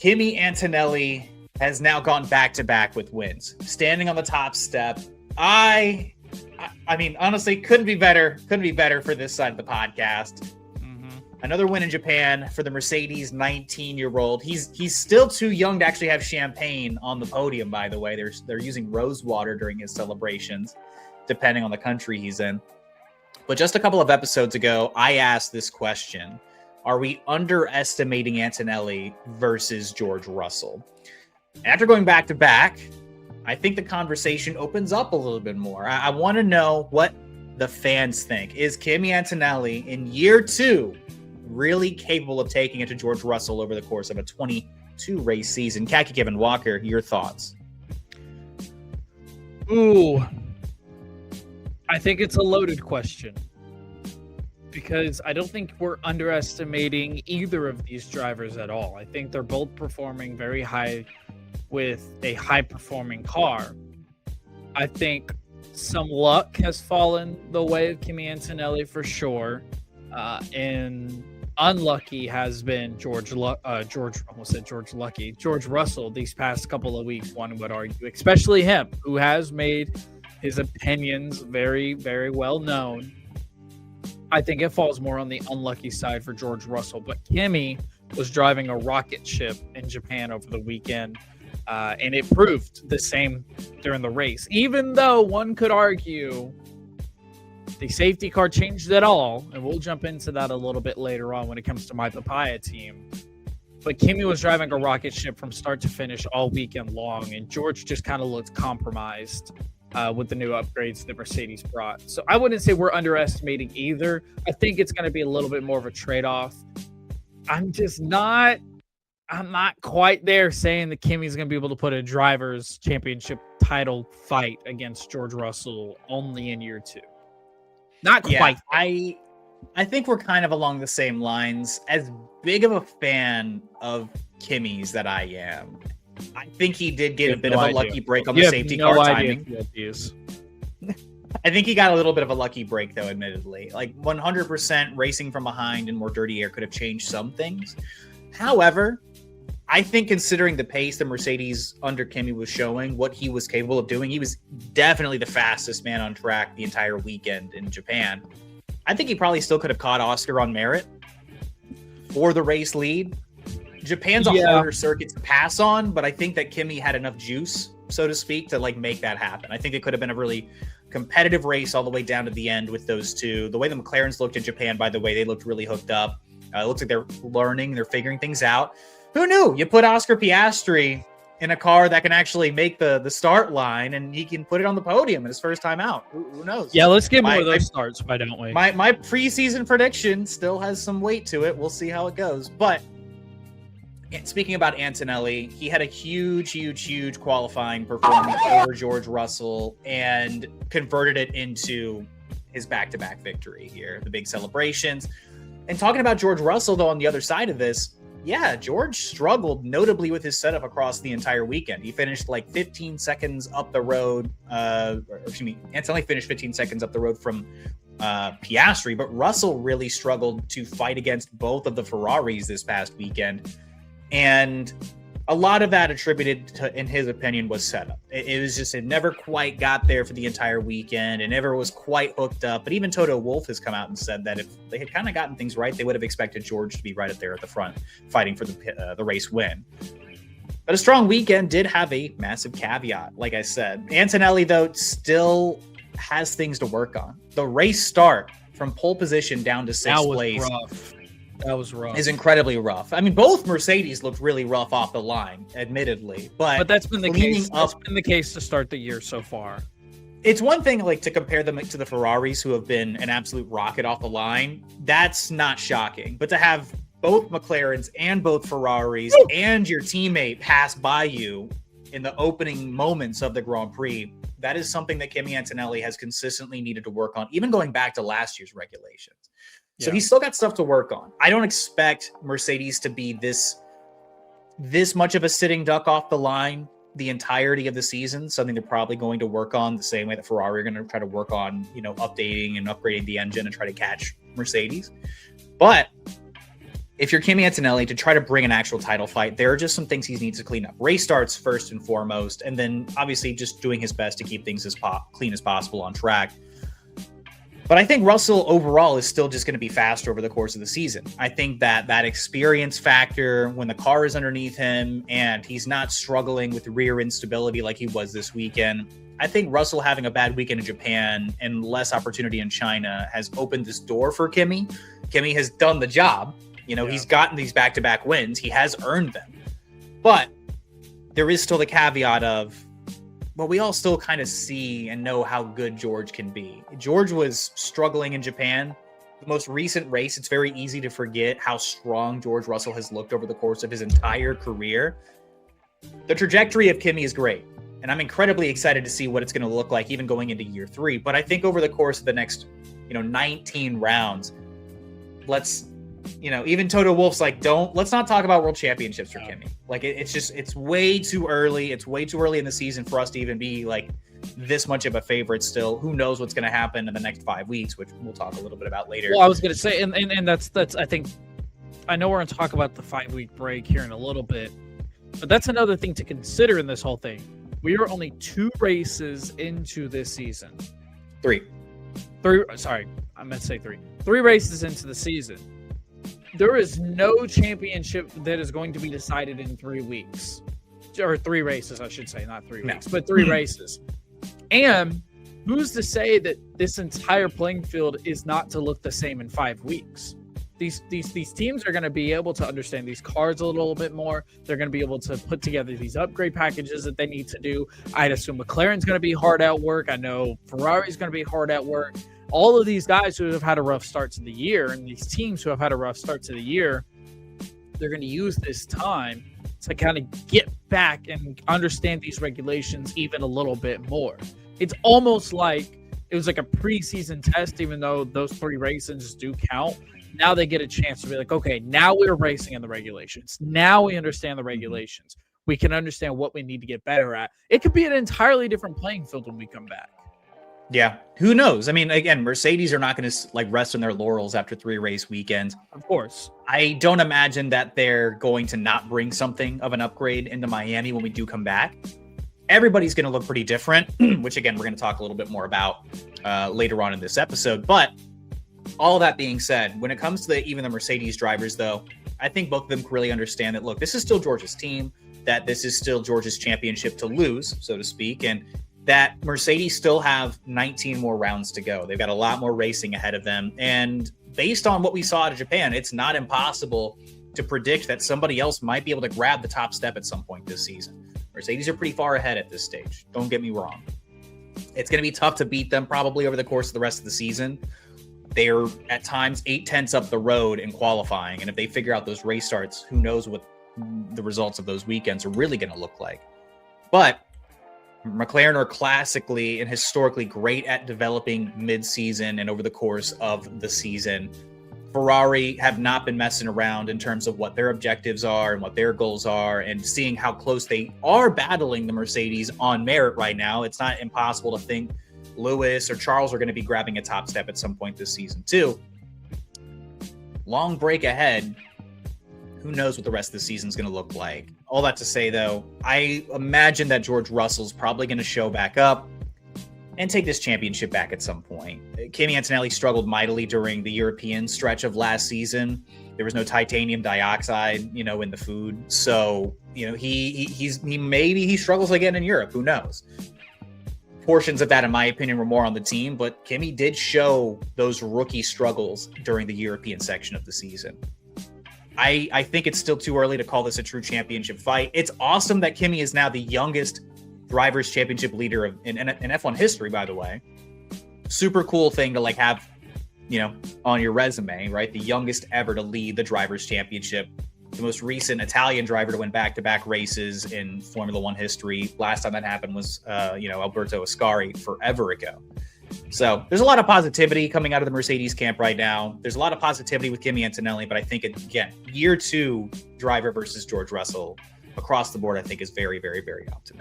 Kimi Antonelli has now gone back-to-back with wins, standing on the top step. I mean, honestly, couldn't be better for this side of the podcast. Another win in Japan for the Mercedes 19-year-old. He's still too young to actually have champagne on the podium, by the way. They're using rose water during his celebrations, depending on the country he's in. But just a couple of episodes ago, I asked this question. Are we underestimating Antonelli versus George Russell? After going back-to-back, I think the conversation opens up a little bit more. I want to know what the fans think. Is Kimi Antonelli in year 2 really capable of taking it to George Russell over the course of a 22-race season? Khaki Kevin Walker, your thoughts? Ooh, I think it's a loaded question because I don't think we're underestimating either of these drivers at all. I think they're both performing very high with a high-performing car. I think some luck has fallen the way of Kimi Antonelli for sure, and unlucky has been George Russell these past couple of weeks, one would argue, especially him, who has made his opinions very, very well known. I think it falls more on the unlucky side for George Russell, but Kimi was driving a rocket ship in Japan over the weekend, and it proved the same during the race, even though one could argue the safety car changed it all, and we'll jump into that a little bit later on when it comes to my papaya team. But Kimi was driving a rocket ship from start to finish all weekend long, and George just kind of looked compromised with the new upgrades that Mercedes brought. So I wouldn't say we're underestimating either. I think it's going to be a little bit more of a trade-off. I'm not quite there saying that Kimi's going to be able to put a driver's championship title fight against George Russell only in year 2. Not quite. I think we're kind of along the same lines. As big of a fan of Kimi's that I am, I think he did get a bit of a lucky break on the safety car timing. I think he got a little bit of a lucky break, though, admittedly. Like 100% racing from behind and more dirty air could have changed some things. However, I think considering the pace that Mercedes under Kimi was showing, what he was capable of doing, he was definitely the fastest man on track the entire weekend in Japan. I think he probably still could have caught Oscar on merit for the race lead. Japan's a harder circuit to pass on, but I think that Kimi had enough juice, so to speak, to make that happen. I think it could have been a really competitive race all the way down to the end with those two. The way the McLarens looked in Japan, by the way, they looked really hooked up. It looks like they're learning, they're figuring things out. Who knew? You put Oscar Piastri in a car that can actually make the start line, and he can put it on the podium in his first time out. Who knows? Yeah, let's get more of those starts, why don't we? My preseason prediction still has some weight to it. We'll see how it goes. But speaking about Antonelli, he had a huge qualifying performance over George Russell and converted it into his back-to-back victory here, the big celebrations. And talking about George Russell, though, on the other side of this, yeah, George struggled notably with his setup across the entire weekend. He finished 15 seconds up the road. Antonelli finished 15 seconds up the road from Piastri, but Russell really struggled to fight against both of the Ferraris this past weekend. And a lot of that attributed to, in his opinion, was setup. It was just, it never quite got there for the entire weekend. It never was quite hooked up. But even Toto Wolff has come out and said that if they had kind of gotten things right, they would have expected George to be right up there at the front, fighting for the race win. But a strong weekend did have a massive caveat, like I said. Antonelli, though, still has things to work on. The race start from pole position down to sixth place. That was rough. Is incredibly rough. I mean, both Mercedes looked really rough off the line, admittedly. But that's been the case. That's been the case to start the year so far. It's one thing to compare them to the Ferraris, who have been an absolute rocket off the line. That's not shocking. But to have both McLarens and both Ferraris and your teammate pass by you in the opening moments of the Grand Prix, that is something that Kimi Antonelli has consistently needed to work on, even going back to last year's regulations. So he's still got stuff to work on. I don't expect Mercedes to be this much of a sitting duck off the line the entirety of the season, something they're probably going to work on the same way that Ferrari are going to try to work on, updating and upgrading the engine and try to catch Mercedes. But if you're Kimi Antonelli, to try to bring an actual title fight, there are just some things he needs to clean up. Race starts first and foremost, and then obviously just doing his best to keep things as clean as possible on track. But I think Russell overall is still just going to be faster over the course of the season. I think that experience factor when the car is underneath him and he's not struggling with rear instability like he was this weekend. I think Russell having a bad weekend in Japan and less opportunity in China has opened this door for Kimi. Kimi has done the job. He's gotten these back-to-back wins. He has earned them. But there is still the caveat of, well, we all still kind of see and know how good George can be. George was struggling in Japan. The most recent race, it's very easy to forget how strong George Russell has looked over the course of his entire career. The trajectory of Kimi is great, and I'm incredibly excited to see what it's going to look like even going into year 3. But I think over the course of the next, 19 rounds, even Toto Wolff's like, let's not talk about world championships for Kimi. Like, it's way too early. It's way too early in the season for us to even be like this much of a favorite still. Who knows what's going to happen in the next 5 weeks, which we'll talk a little bit about later. Well, I was going to say, and that's, I think, I know we're going to talk about the 5-week break here in a little bit, but that's another thing to consider in this whole thing. We are only 2 races into this season. 3. Sorry, I meant to say 3. 3 races into the season. There is no championship that is going to be decided in 3 weeks. Or 3 races, I should say, not 3 weeks, but 3 races. And who's to say that this entire playing field is not to look the same in 5 weeks? These teams are going to be able to understand these cars a little bit more. They're going to be able to put together these upgrade packages that they need to do. I'd assume McLaren's going to be hard at work. I know Ferrari's going to be hard at work. All of these guys who have had a rough start to the year and these teams who have had a rough start to the year, they're going to use this time to kind of get back and understand these regulations even a little bit more. It's almost like it was like a preseason test, even though those 3 races do count. Now they get a chance to be like, okay, now we're racing in the regulations. Now we understand the regulations. We can understand what we need to get better at. It could be an entirely different playing field when we come back. Yeah, who knows? I mean, again, Mercedes are not going to rest on their laurels after 3 race weekends. Of course. I don't imagine that they're going to not bring something of an upgrade into Miami when we do come back. Everybody's going to look pretty different, which again, we're going to talk a little bit more about later on in this episode. But all that being said, when it comes to even the Mercedes drivers, though, I think both of them really understand that, look, this is still George's team, that this is still George's championship to lose, so to speak, and that Mercedes still have 19 more rounds to go. They've got a lot more racing ahead of them. And based on what we saw out of Japan, it's not impossible to predict that somebody else might be able to grab the top step at some point this season. Mercedes are pretty far ahead at this stage. Don't get me wrong. It's going to be tough to beat them probably over the course of the rest of the season. They're at times 8/10 up the road in qualifying. And if they figure out those race starts, who knows what the results of those weekends are really going to look like. But McLaren are classically and historically great at developing mid-season and over the course of the season. Ferrari have not been messing around in terms of what their objectives are and what their goals are, and seeing how close they are battling the Mercedes on merit right now. It's not impossible to think Lewis or Charles are going to be grabbing a top step at some point this season too. Long break ahead. Who knows what the rest of the season is going to look like? All that to say, though, I imagine that George Russell's probably going to show back up and take this championship back at some point. Kimi Antonelli struggled mightily during the European stretch of last season. There was no titanium dioxide, in the food. So, he struggles again in Europe. Who knows? Portions of that, in my opinion, were more on the team, but Kimi did show those rookie struggles during the European section of the season. I think it's still too early to call this a true championship fight. It's awesome that Kimi is now the youngest drivers' championship leader in F1 history, by the way. Super cool thing to have, on your resume, right? The youngest ever to lead the drivers' championship. The most recent Italian driver to win back-to-back races in Formula One history. Last time that happened was, Alberto Ascari forever ago. So there's a lot of positivity coming out of the Mercedes camp right now. There's a lot of positivity with Kimi Antonelli, but I think, again, year 2 driver versus George Russell across the board, I think is very, very, very optimistic.